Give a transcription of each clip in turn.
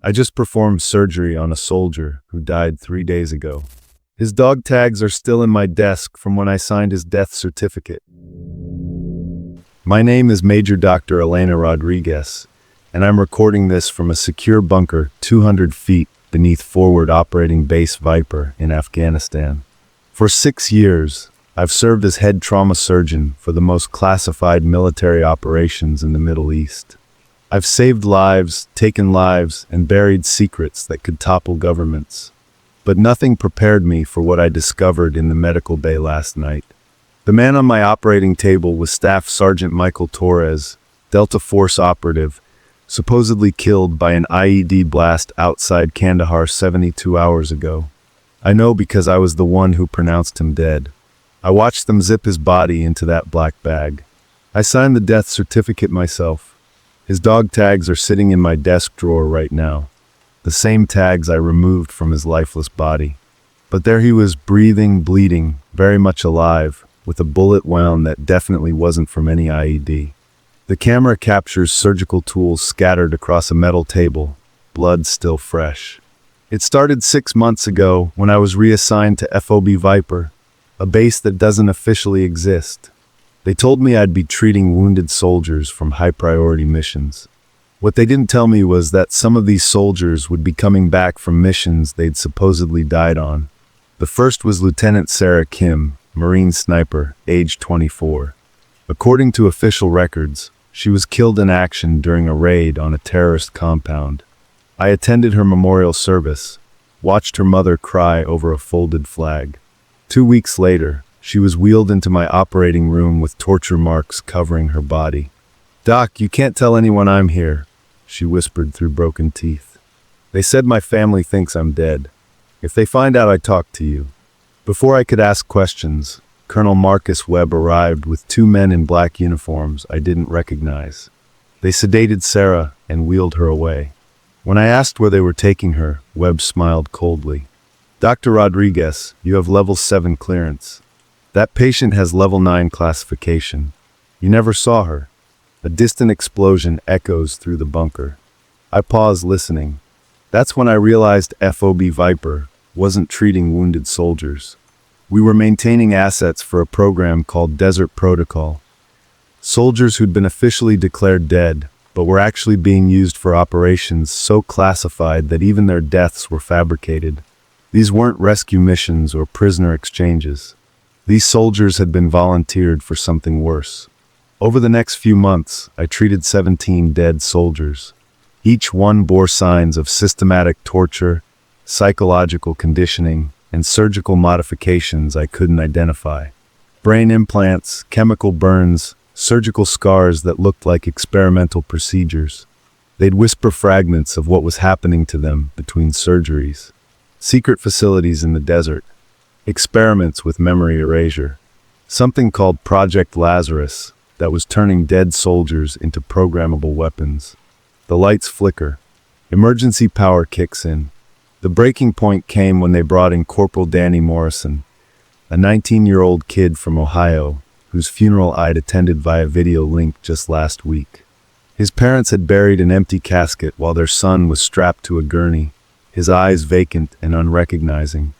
I just performed surgery on a soldier who died 3 days ago. His dog tags are still in my desk from when I signed his death certificate. My name is Major Dr. Elena Rodriguez, and I'm recording this from a secure bunker 200 feet beneath Forward Operating Base Viper in Afghanistan. For 6 years, I've served as head trauma surgeon for the most classified military operations in the Middle East. I've saved lives, taken lives, and buried secrets that could topple governments. But nothing prepared me for what I discovered in the medical bay last night. The man on my operating table was Staff Sergeant Michael Torres, Delta Force operative, supposedly killed by an IED blast outside Kandahar 72 hours ago. I know because I was the one who pronounced him dead. I watched them zip his body into that black bag. I signed the death certificate myself. His dog tags are sitting in my desk drawer right now. The same tags I removed from his lifeless body. But there he was, breathing, bleeding, very much alive, with a bullet wound that definitely wasn't from any IED. The camera captures surgical tools scattered across a metal table, blood still fresh. It started 6 months ago when I was reassigned to FOB Viper, a base that doesn't officially exist. They told me I'd be treating wounded soldiers from high-priority missions. What they didn't tell me was that some of these soldiers would be coming back from missions they'd supposedly died on. The first was Lieutenant Sarah Kim, Marine sniper, age 24. According to official records, she was killed in action during a raid on a terrorist compound. I attended her memorial service, watched her mother cry over a folded flag. 2 weeks later, she was wheeled into my operating room with torture marks covering her body. "Doc, you can't tell anyone I'm here," she whispered through broken teeth. "They said my family thinks I'm dead. If they find out I talked to you." Before I could ask questions, Colonel Marcus Webb arrived with 2 men in black uniforms I didn't recognize. They sedated Sarah and wheeled her away. When I asked where they were taking her, Webb smiled coldly. "Dr. Rodriguez, you have level 7 clearance. That patient has level 9 classification. You never saw her." A distant explosion echoes through the bunker. I pause listening. That's when I realized FOB Viper wasn't treating wounded soldiers. We were maintaining assets for a program called Desert Protocol. Soldiers who'd been officially declared dead, but were actually being used for operations so classified that even their deaths were fabricated. These weren't rescue missions or prisoner exchanges. These soldiers had been volunteered for something worse. Over the next few months, I treated 17 dead soldiers. Each one bore signs of systematic torture, psychological conditioning, and surgical modifications I couldn't identify. Brain implants, chemical burns, surgical scars that looked like experimental procedures. They'd whisper fragments of what was happening to them between surgeries. Secret facilities in the desert. Experiments with memory erasure. Something called Project Lazarus that was turning dead soldiers into programmable weapons. The lights flicker. Emergency power kicks in. The breaking point came when they brought in Corporal Danny Morrison, a 19-year-old kid from Ohio, whose funeral I'd attended via video link just last week. His parents had buried an empty casket while their son was strapped to a gurney, his eyes vacant and unrecognizing.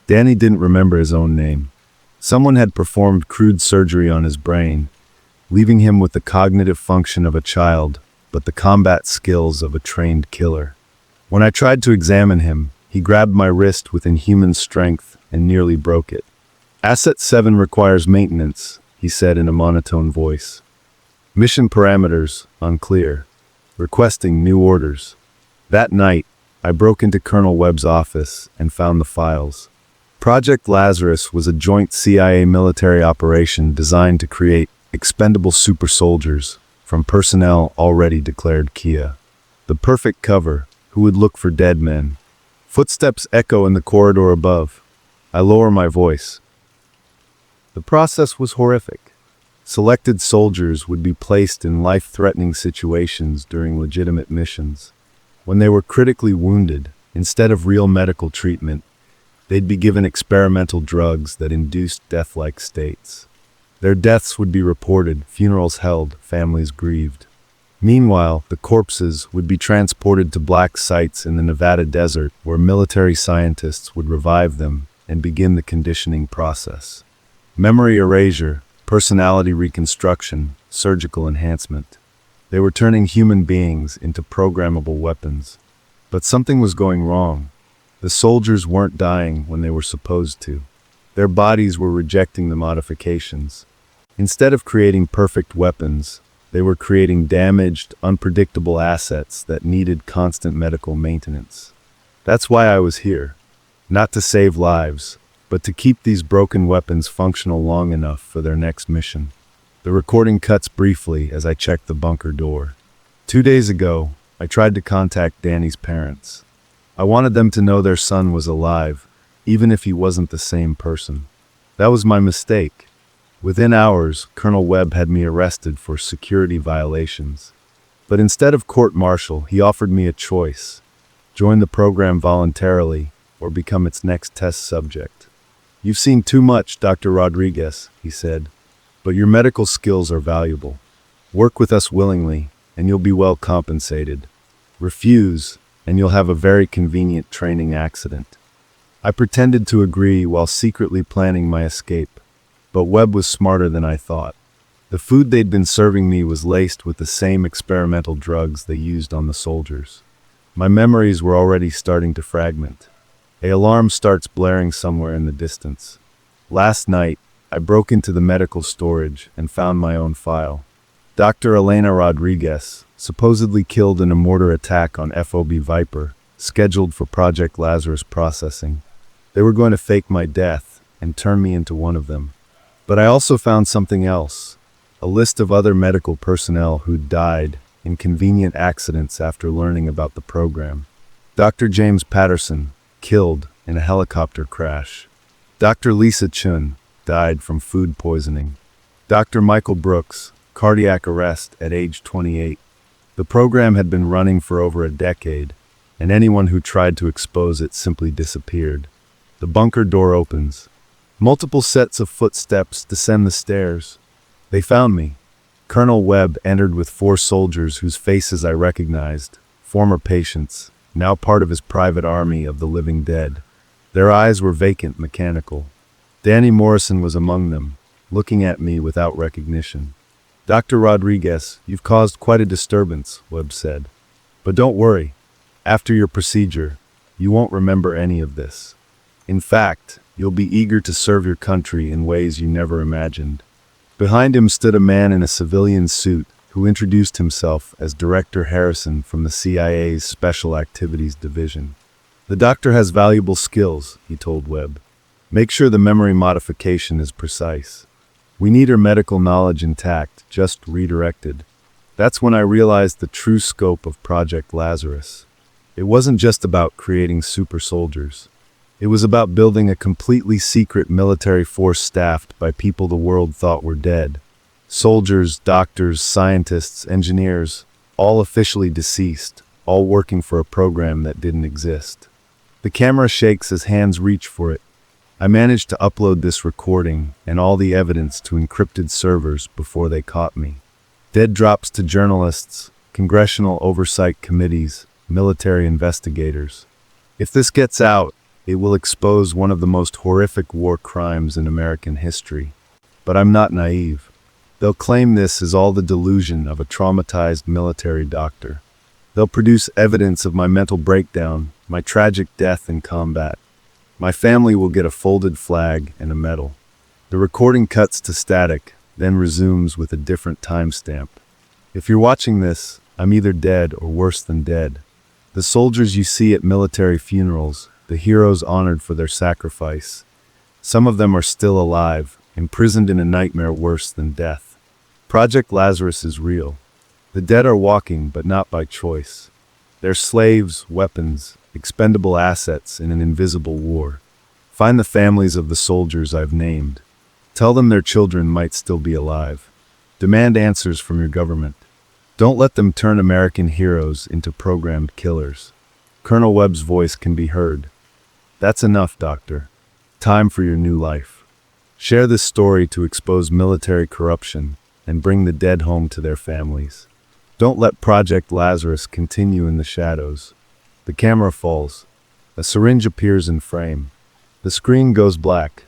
Danny didn't remember his own name. Someone had performed crude surgery on his brain, leaving him with the cognitive function of a child, but the combat skills of a trained killer. When I tried to examine him, he grabbed my wrist with inhuman strength and nearly broke it. "Asset 7 requires maintenance," he said in a monotone voice. "Mission parameters, unclear. Requesting new orders." That night, I broke into Colonel Webb's office and found the files. Project Lazarus was a joint CIA military operation designed to create expendable super soldiers from personnel already declared Kia. The perfect cover, who would look for dead men. Footsteps echo in the corridor above. I lower my voice. The process was horrific. Selected soldiers would be placed in life-threatening situations during legitimate missions. When they were critically wounded, instead of real medical treatment, they'd be given experimental drugs that induced death-like states. Their deaths would be reported, funerals held, families grieved. Meanwhile, the corpses would be transported to black sites in the Nevada desert where military scientists would revive them and begin the conditioning process. Memory erasure, personality reconstruction, surgical enhancement. They were turning human beings into programmable weapons. But something was going wrong. The soldiers weren't dying when they were supposed to. Their bodies were rejecting the modifications. Instead of creating perfect weapons, they were creating damaged, unpredictable assets that needed constant medical maintenance. That's why I was here. Not to save lives, but to keep these broken weapons functional long enough for their next mission. The recording cuts briefly as I check the bunker door. 2 days ago, I tried to contact Danny's parents. I wanted them to know their son was alive, even if he wasn't the same person. That was my mistake. Within hours, Colonel Webb had me arrested for security violations. But instead of court-martial, he offered me a choice: join the program voluntarily or become its next test subject. "You've seen too much, Dr. Rodriguez," he said, "but your medical skills are valuable. Work with us willingly, and you'll be well compensated. Refuse, and you'll have a very convenient training accident." I pretended to agree while secretly planning my escape. But Webb was smarter than I thought. The food they'd been serving me was laced with the same experimental drugs they used on the soldiers. My memories were already starting to fragment. An alarm starts blaring somewhere in the distance. Last night, I broke into the medical storage and found my own file. Dr. Elena Rodriguez, supposedly killed in a mortar attack on FOB Viper, scheduled for Project Lazarus processing. They were going to fake my death and turn me into one of them. But I also found something else, a list of other medical personnel who'd died in convenient accidents after learning about the program. Dr. James Patterson, killed in a helicopter crash. Dr. Lisa Chun, died from food poisoning. Dr. Michael Brooks, cardiac arrest at age 28. The program had been running for over a decade, and anyone who tried to expose it simply disappeared. The bunker door opens. Multiple sets of footsteps descend the stairs. They found me. Colonel Webb entered with 4 soldiers whose faces I recognized, former patients, now part of his private army of the living dead. Their eyes were vacant, mechanical. Danny Morrison was among them, looking at me without recognition. "Dr. Rodriguez, you've caused quite a disturbance," Webb said. "But don't worry. After your procedure, you won't remember any of this. In fact, you'll be eager to serve your country in ways you never imagined." Behind him stood a man in a civilian suit who introduced himself as Director Harrison from the CIA's Special Activities Division. "The doctor has valuable skills," he told Webb. "Make sure the memory modification is precise. We need her medical knowledge intact, just redirected." That's when I realized the true scope of Project Lazarus. It wasn't just about creating super soldiers. It was about building a completely secret military force staffed by people the world thought were dead. Soldiers, doctors, scientists, engineers, all officially deceased, all working for a program that didn't exist. The camera shakes as hands reach for it. I managed to upload this recording and all the evidence to encrypted servers before they caught me. Dead drops to journalists, congressional oversight committees, military investigators. If this gets out, it will expose one of the most horrific war crimes in American history. But I'm not naive. They'll claim this is all the delusion of a traumatized military doctor. They'll produce evidence of my mental breakdown, my tragic death in combat. My family will get a folded flag and a medal. The recording cuts to static, then resumes with a different timestamp. If you're watching this, I'm either dead or worse than dead. The soldiers you see at military funerals, the heroes honored for their sacrifice, some of them are still alive, imprisoned in a nightmare worse than death. Project Lazarus is real. The dead are walking, but not by choice. They're slaves, weapons, expendable assets in an invisible war. Find the families of the soldiers I've named. Tell them their children might still be alive. Demand answers from your government. Don't let them turn American heroes into programmed killers. Colonel Webb's voice can be heard. "That's enough, Doctor. Time for your new life." Share this story to expose military corruption and bring the dead home to their families. Don't let Project Lazarus continue in the shadows. The camera falls. A syringe appears in frame. The screen goes black.